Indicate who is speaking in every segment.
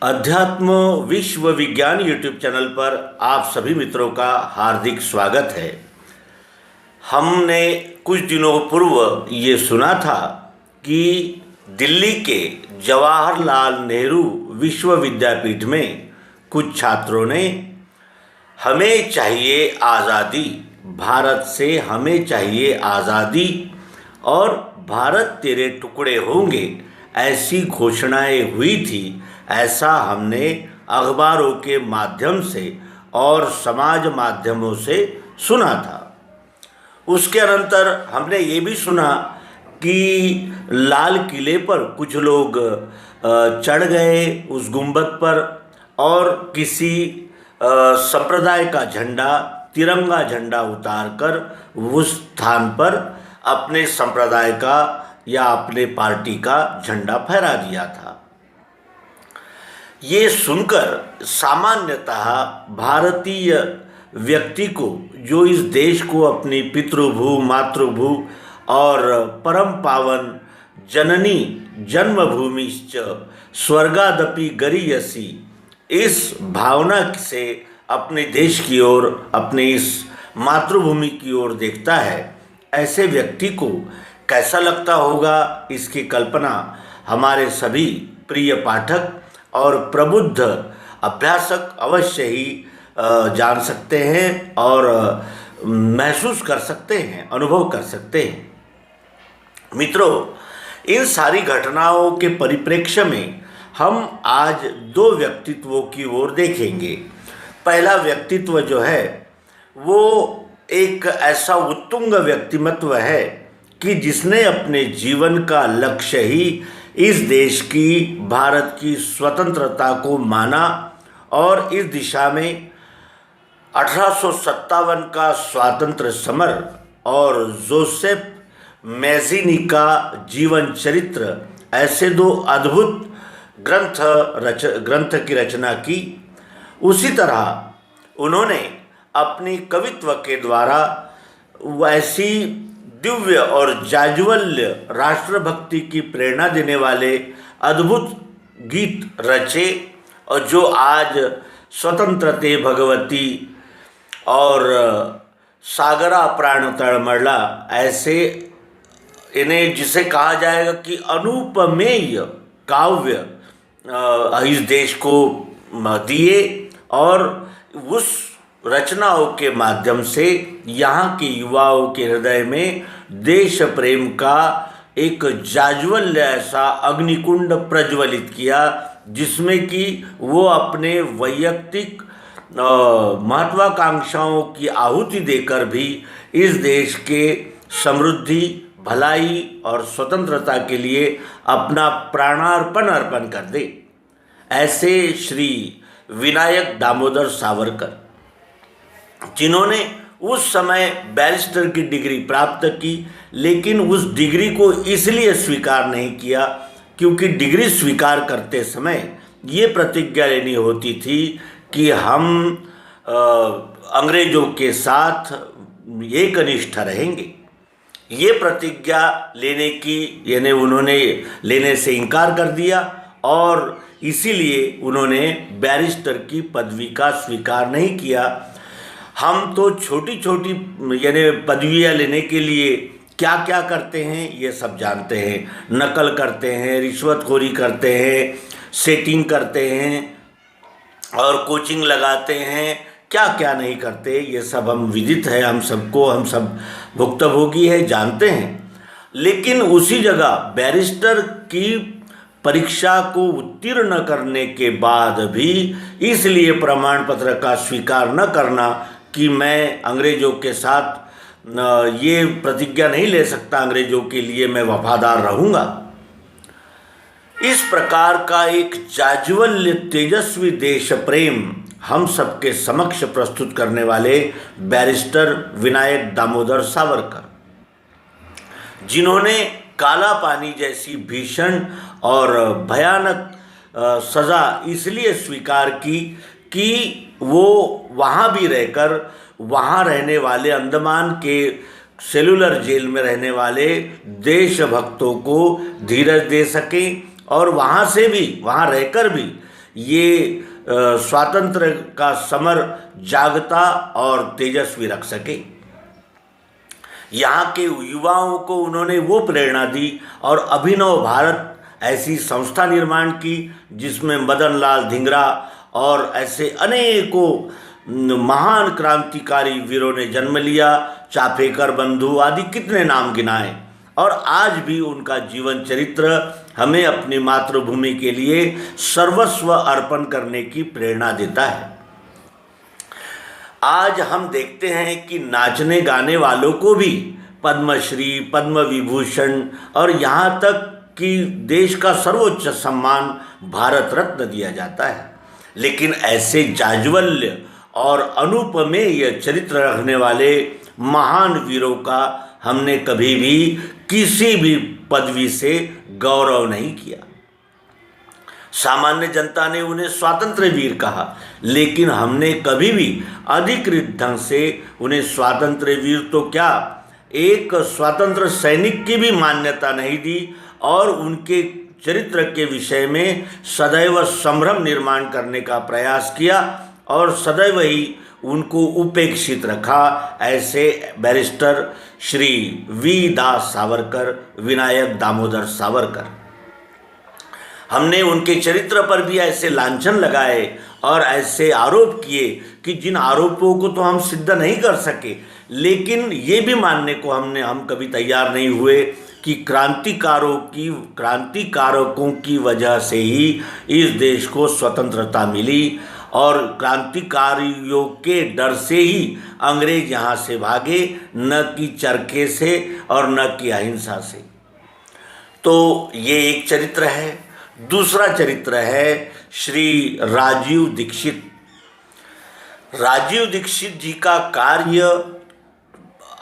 Speaker 1: अध्यात्म विश्व विज्ञान यूट्यूब चैनल पर आप सभी मित्रों का हार्दिक स्वागत है। हमने कुछ दिनों पूर्व ये सुना था कि दिल्ली के जवाहरलाल नेहरू विश्वविद्यापीठ में कुछ छात्रों ने हमें चाहिए आज़ादी, भारत से हमें चाहिए आज़ादी और भारत तेरे टुकड़े होंगे, ऐसी घोषणाएं हुई थी। ऐसा हमने अखबारों के माध्यम से और समाज माध्यमों से सुना था। उसके अनंतर हमने ये भी सुना कि लाल किले पर कुछ लोग चढ़ गए उस गुंबद पर और किसी संप्रदाय का झंडा, तिरंगा झंडा उतारकर उस स्थान पर अपने संप्रदाय का या अपने पार्टी का झंडा फहरा दिया था। ये सुनकर सामान्यतः भारतीय व्यक्ति को, जो इस देश को अपनी पितृभू, मातृभू और परम पावन जननी जन्मभूमिश्च स्वर्गादपि गरीयसी, इस भावना से अपने देश की ओर, अपने इस मातृभूमि की ओर देखता है, ऐसे व्यक्ति को कैसा लगता होगा, इसकी कल्पना हमारे सभी प्रिय पाठक और प्रबुद्ध अभ्यासक अवश्य ही जान सकते हैं और महसूस कर सकते हैं, अनुभव कर सकते हैं। मित्रों, इन सारी घटनाओं के परिप्रेक्ष्य में हम आज दो व्यक्तित्वों की ओर देखेंगे। पहला व्यक्तित्व जो है वो एक ऐसा उत्तुंग व्यक्तिमत्व है कि जिसने अपने जीवन का लक्ष्य ही इस देश की, भारत की स्वतंत्रता को माना और इस दिशा में 1857 का स्वातंत्र्य समर और जोसेफ मैज़ीनी का जीवन चरित्र, ऐसे दो अद्भुत ग्रंथ की रचना की। उसी तरह उन्होंने अपनी कवित्व के द्वारा वैसी दिव्य और जाज्वल्य राष्ट्रभक्ति की प्रेरणा देने वाले अद्भुत गीत रचे और जो आज स्वतंत्रते भगवती और सागरा प्राण तळमळला, ऐसे इन्हें जिसे कहा जाएगा कि अनुपमेय काव्य इस देश को दिए और उस रचनाओं के माध्यम से यहाँ के युवाओं के हृदय में देश प्रेम का एक जाज्वल्य ऐसा अग्निकुंड प्रज्वलित किया, जिसमें कि वो अपने वैयक्तिक महत्वाकांक्षाओं की आहुति देकर भी इस देश के समृद्धि, भलाई और स्वतंत्रता के लिए अपना प्राणार्पण अर्पण कर दे। ऐसे श्री विनायक दामोदर सावरकर, जिन्होंने उस समय बैरिस्टर की डिग्री प्राप्त की, लेकिन उस डिग्री को इसलिए स्वीकार नहीं किया क्योंकि डिग्री स्वीकार करते समय ये प्रतिज्ञा लेनी होती थी कि हम अंग्रेज़ों के साथ एकनिष्ठ रहेंगे। ये प्रतिज्ञा लेने की यानी उन्होंने लेने से इनकार कर दिया और इसीलिए उन्होंने बैरिस्टर की पदवी का स्वीकार नहीं किया। हम तो छोटी छोटी यानी पदवियाँ लेने के लिए क्या क्या करते हैं ये सब जानते हैं। नकल करते हैं, रिश्वतखोरी करते हैं, सेटिंग करते हैं और कोचिंग लगाते हैं, क्या क्या नहीं करते, ये सब हम विदित है, हम सब भुक्तभोगी है, जानते हैं। लेकिन उसी जगह बैरिस्टर की परीक्षा को उत्तीर्ण करने के बाद भी इसलिए प्रमाण पत्र का स्वीकार न करना कि मैं अंग्रेज़ों के साथ ये प्रतिज्ञा नहीं ले सकता, अंग्रेज़ों के लिए मैं वफादार रहूँगा। इस प्रकार का एक जाज्वल्य तेजस्वी देश प्रेम हम सबके समक्ष प्रस्तुत करने वाले बैरिस्टर विनायक दामोदर सावरकर, जिन्होंने काला पानी जैसी भीषण और भयानक सज़ा इसलिए स्वीकार की कि वो वहाँ भी रहकर वहाँ रहने वाले अंडमान के सेलुलर जेल में रहने वाले देशभक्तों को धीरज दे सकें और वहाँ से भी, वहाँ रहकर भी ये स्वातंत्र्य का समर जागता और तेजस्वी रख सके। यहाँ के युवाओं को उन्होंने वो प्रेरणा दी और अभिनव भारत ऐसी संस्था निर्माण की जिसमें मदन लाल धिंगरा और ऐसे अनेकों महान क्रांतिकारी वीरों ने जन्म लिया। चाफेकर बंधु आदि कितने नाम गिनाए, और आज भी उनका जीवन चरित्र हमें अपनी मातृभूमि के लिए सर्वस्व अर्पण करने की प्रेरणा देता है। आज हम देखते हैं कि नाचने गाने वालों को भी पद्मश्री, पद्म विभूषण और यहाँ तक कि देश का सर्वोच्च सम्मान भारत रत्न दिया जाता है। लेकिन ऐसे जाज्वल्य और अनुपमेय चरित्र रखने वाले महान वीरों का हमने कभी भी किसी भी पदवी से गौरव नहीं किया। सामान्य जनता ने उन्हें स्वातंत्र्य वीर कहा, लेकिन हमने कभी भी अधिकृत ढंग से उन्हें स्वातंत्र्य वीर तो क्या, एक स्वतंत्र सैनिक की भी मान्यता नहीं दी और उनके चरित्र के विषय में सदैव संभ्रम निर्माण करने का प्रयास किया और सदैव ही उनको उपेक्षित रखा। ऐसे बैरिस्टर श्री वी दास सावरकर, विनायक दामोदर सावरकर, हमने उनके चरित्र पर भी ऐसे लांछन लगाए और ऐसे आरोप किए कि जिन आरोपों को तो हम सिद्ध नहीं कर सके, लेकिन ये भी मानने को हम कभी तैयार नहीं हुए कि क्रांतिकारकों की वजह से ही इस देश को स्वतंत्रता मिली और क्रांतिकारियों के डर से ही अंग्रेज यहाँ से भागे, न कि चरखे से और न कि अहिंसा से। तो ये एक चरित्र है। दूसरा चरित्र है श्री राजीव दीक्षित। राजीव दीक्षित जी का कार्य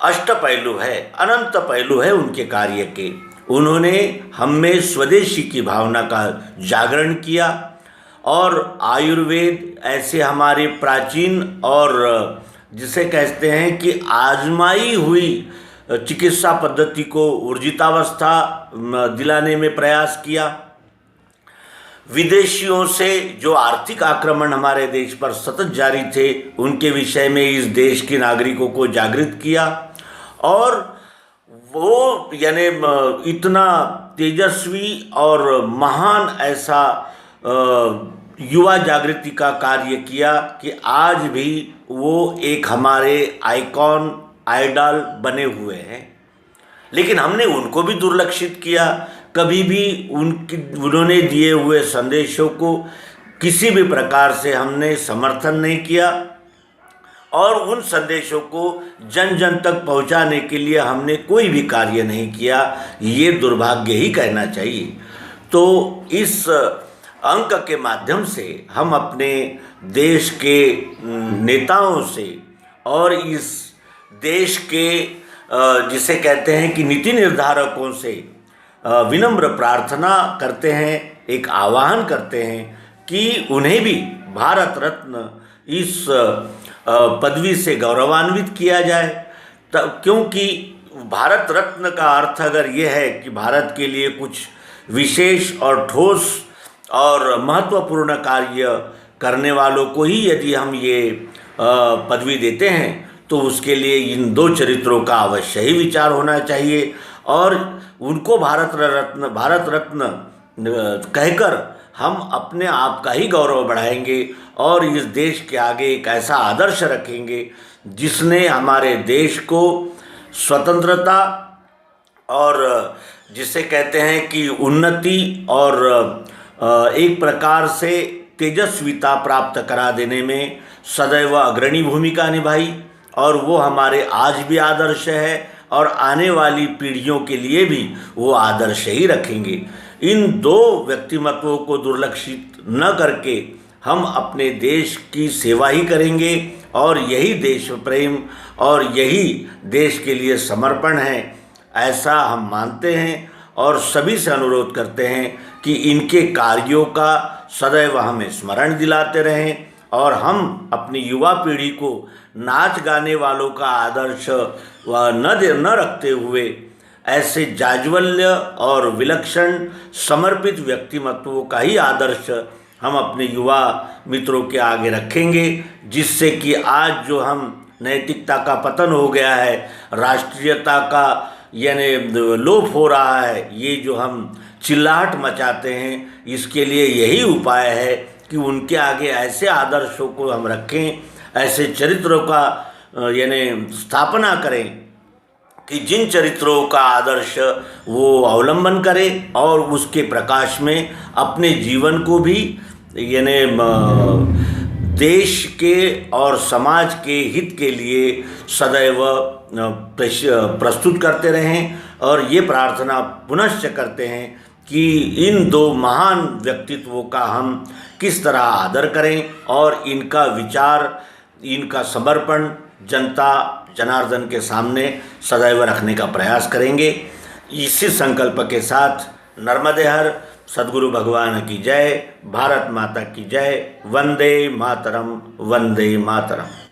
Speaker 1: अष्ट पहलू है, अनंत पहलू है उनके कार्य के। उन्होंने हम में स्वदेशी की भावना का जागरण किया और आयुर्वेद ऐसे हमारे प्राचीन और जिसे कहते हैं कि आजमाई हुई चिकित्सा पद्धति को ऊर्जितावस्था दिलाने में प्रयास किया। विदेशियों से जो आर्थिक आक्रमण हमारे देश पर सतत जारी थे, उनके विषय में इस देश के नागरिकों को जागृत किया और वो यानी इतना तेजस्वी और महान ऐसा युवा जागृति का कार्य किया कि आज भी वो एक हमारे आइकॉन, आइडल बने हुए हैं। लेकिन हमने उनको भी दुर्लक्षित किया। कभी भी उन्होंने दिए हुए संदेशों को किसी भी प्रकार से हमने समर्थन नहीं किया और उन संदेशों को जन जन तक पहुंचाने के लिए हमने कोई भी कार्य नहीं किया। ये दुर्भाग्य ही कहना चाहिए। तो इस अंक के माध्यम से हम अपने देश के नेताओं से और इस देश के जिसे कहते हैं कि नीति निर्धारकों से विनम्र प्रार्थना करते हैं, एक आह्वान करते हैं कि उन्हें भी भारत रत्न इस पदवी से गौरवान्वित किया जाए। क्योंकि भारत रत्न का अर्थ अगर ये है कि भारत के लिए कुछ विशेष और ठोस और महत्वपूर्ण कार्य करने वालों को ही यदि हम ये पदवी देते हैं तो उसके लिए इन दो चरित्रों का अवश्य ही विचार होना चाहिए और उनको भारत रत्न कहकर हम अपने आप का ही गौरव बढ़ाएंगे और इस देश के आगे एक ऐसा आदर्श रखेंगे जिसने हमारे देश को स्वतंत्रता और जिसे कहते हैं कि उन्नति और एक प्रकार से तेजस्विता प्राप्त करा देने में सदैव अग्रणी भूमिका निभाई और वो हमारे आज भी आदर्श है और आने वाली पीढ़ियों के लिए भी वो आदर्श ही रखेंगे। इन दो व्यक्तिमत्वों को दुर्लक्षित न करके हम अपने देश की सेवा ही करेंगे और यही देश प्रेम और यही देश के लिए समर्पण है, ऐसा हम मानते हैं और सभी से अनुरोध करते हैं कि इनके कार्यों का सदैव हमें स्मरण दिलाते रहें और हम अपनी युवा पीढ़ी को नाच गाने वालों का आदर्श न रखते हुए ऐसे जाज्वल्य और विलक्षण समर्पित व्यक्तिमत्वों का ही आदर्श हम अपने युवा मित्रों के आगे रखेंगे, जिससे कि आज जो हम नैतिकता का पतन हो गया है, राष्ट्रीयता का यानी लोप हो रहा है, ये जो हम चिल्लाहट मचाते हैं, इसके लिए यही उपाय है कि उनके आगे ऐसे आदर्शों को हम रखें, ऐसे चरित्रों का यानी स्थापना करें कि जिन चरित्रों का आदर्श वो अवलंबन करें और उसके प्रकाश में अपने जीवन को भी यानी देश के और समाज के हित के लिए सदैव प्रस्तुत करते रहें। और ये प्रार्थना पुनश्च करते हैं कि इन दो महान व्यक्तित्वों का हम किस तरह आदर करें और इनका विचार, इनका समर्पण जनता जनार्दन के सामने सदैव रखने का प्रयास करेंगे। इसी संकल्प के साथ नर्मदे हर, सद्गुरु भगवान की जय, भारत माता की जय, वंदे मातरम, वंदे मातरम।